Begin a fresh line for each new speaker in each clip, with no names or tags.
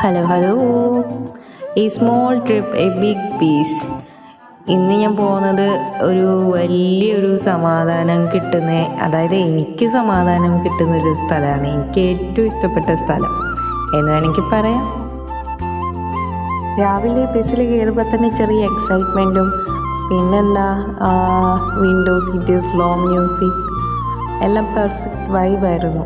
Hello ഈ small trip a big piece. ഇന്ന് ഞാൻ പോകുന്നത് വലിയൊരു സമാധാനം കിട്ടുന്ന, അതായത് എനിക്ക് സമാധാനം കിട്ടുന്നൊരു സ്ഥലമാണ്. എനിക്ക് ഏറ്റവും ഇഷ്ടപ്പെട്ട സ്ഥലം എന്ന് വേണമെങ്കിൽ പറയാം. രാവിലെ ബസ്സിൽ കയറുമ്പോൾ തന്നെ ചെറിയ എക്സൈറ്റ്മെൻറ്റും, പിന്നെന്താ വിൻഡോ സീറ്റ്, സ്ലോ മ്യൂസിക്, എല്ലാം പെർഫെക്റ്റ് വൈബായിരുന്നു.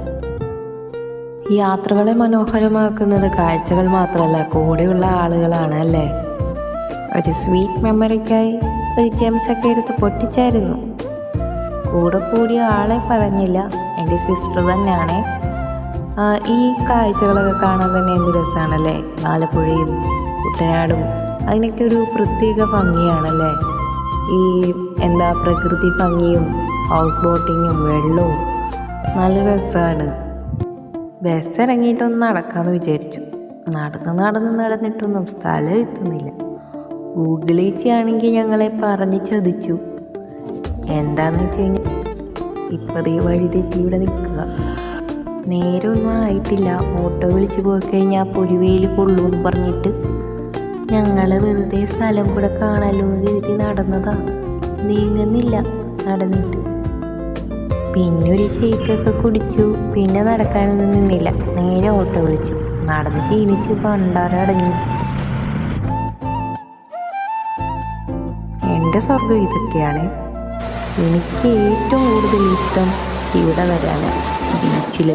യാത്രകളെ മനോഹരമാക്കുന്നത് കാഴ്ചകൾ മാത്രമല്ല, കൂടെയുള്ള ആളുകളാണ് അല്ലേ. ഒരു സ്വീറ്റ് മെമ്മറിക്കായി ഒരു ജെംസൊക്കെ എടുത്ത് പൊട്ടിച്ചായിരുന്നു. കൂടെ കൂടിയ ആളെ പറഞ്ഞില്ല, എൻ്റെ സിസ്റ്റർ തന്നെയാണ്. ഈ കാഴ്ചകളൊക്കെ കാണാൻ തന്നെ എന്ത് രസമാണല്ലേ. ആലപ്പുഴയും കുട്ടനാടും അതിനൊക്കെ ഒരു പ്രത്യേക ഭംഗിയാണല്ലേ. ഈ പ്രകൃതി ഭംഗിയും ഹൗസ് ബോട്ടിങ്ങും വെള്ളവും നല്ല രസമാണ്. ബസ് ഇറങ്ങിയിട്ടൊന്ന് നടക്കാമെന്ന് വിചാരിച്ചു. നടന്നിട്ടൊന്നും സ്ഥലം എത്തുന്നില്ല. ഗൂഗിൾ ആണെങ്കിൽ ഞങ്ങളെ പറഞ്ഞ് ചതിച്ചു. എന്താണെന്ന് വെച്ച് കഴിഞ്ഞാൽ ഇപ്പതേ വഴി തെറ്റി ഇവിടെ നിൽക്കുക. നേരമൊന്നും ആയിട്ടില്ല. ഓട്ടോ വിളിച്ച് പോയി കഴിഞ്ഞാൽ പൊരുവയിൽ കൊള്ളൂന്ന് പറഞ്ഞിട്ട് ഞങ്ങൾ വെറുതെ സ്ഥലം കൂടെ കാണാമല്ലോ എന്ന് കരുതി നടന്നതാ. നീങ്ങുന്നില്ല നടന്നിട്ട്. പിന്നെ ഒരു ഷേക്കൊക്കെ കുടിച്ചു. പിന്നെ നടക്കാനൊന്നും നിന്നില്ല, നേരെ ഓട്ടോ വിളിച്ചു. നടന്ന് ക്ഷീണിച്ച് പണ്ടാരടങ്ങി. എൻ്റെ സ്വർഗം ഇതൊക്കെയാണ്. എനിക്ക് ഏറ്റവും കൂടുതൽ ഇഷ്ടം ഇവിടെ വരാനാണ്, ബീച്ചിൽ.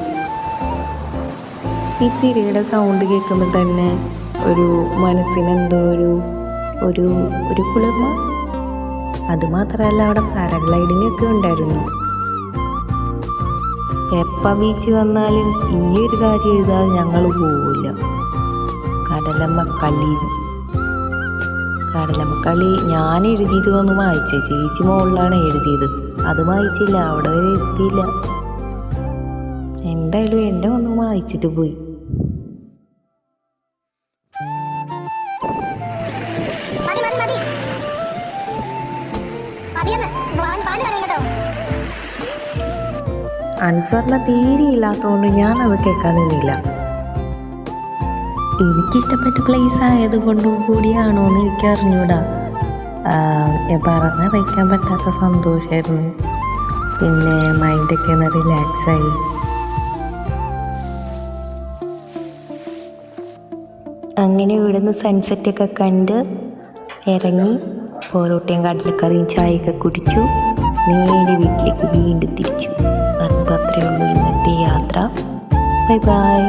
ഈ തിരയുടെ സൗണ്ട് കേൾക്കുമ്പോൾ തന്നെ മനസ്സിനെന്തോ ഒരു കുളിർമ. അതുമാത്രമല്ല, അവിടെ പാരഗ്ലൈഡിങ് ഒക്കെ ഉണ്ടായിരുന്നു. എപ്പോൾ ബീച്ച് വന്നാലും ഈ ഒരു കാര്യം എഴുതാതെ ഞങ്ങൾ പോവില്ല. കടലമ്മക്കളി ഞാൻ എഴുതിയതൊന്നും വായിച്ചേ, ചേച്ചി മുകളിലാണ് എഴുതിയത്. അത് വായിച്ചില്ല, അവിടെ വരെ എത്തിയില്ല. എന്തായാലും എൻ്റെ ഒന്നും വായിച്ചിട്ട് പോയി. അൻസറിന് തീരെയില്ലാത്തതുകൊണ്ട് ഞാനത് കേൾക്കാൻ നിന്നില്ല. എനിക്കിഷ്ടപ്പെട്ട പ്ലേസ് ആയതുകൊണ്ടും കൂടിയാണോ എന്ന് എനിക്ക് അറിഞ്ഞൂടാ. പറഞ്ഞറിയിക്കാൻ പറ്റാത്ത സന്തോഷമായിരുന്നു. പിന്നെ മൈൻഡൊക്കെ ഒന്ന് റിലാക്സായി. അങ്ങനെ ഇവിടുന്ന് സൺസെറ്റൊക്കെ കണ്ട് ഇറങ്ങി പൊറോട്ടയും കടലക്കറിയും ചായയൊക്കെ കുടിച്ചു. നേരെ വീട്ടിലേക്ക് വീണ്ടും തിരിച്ചു. അത്രയേ ഉള്ളൂ ഇന്നത്തെ യാത്ര. Bye bye.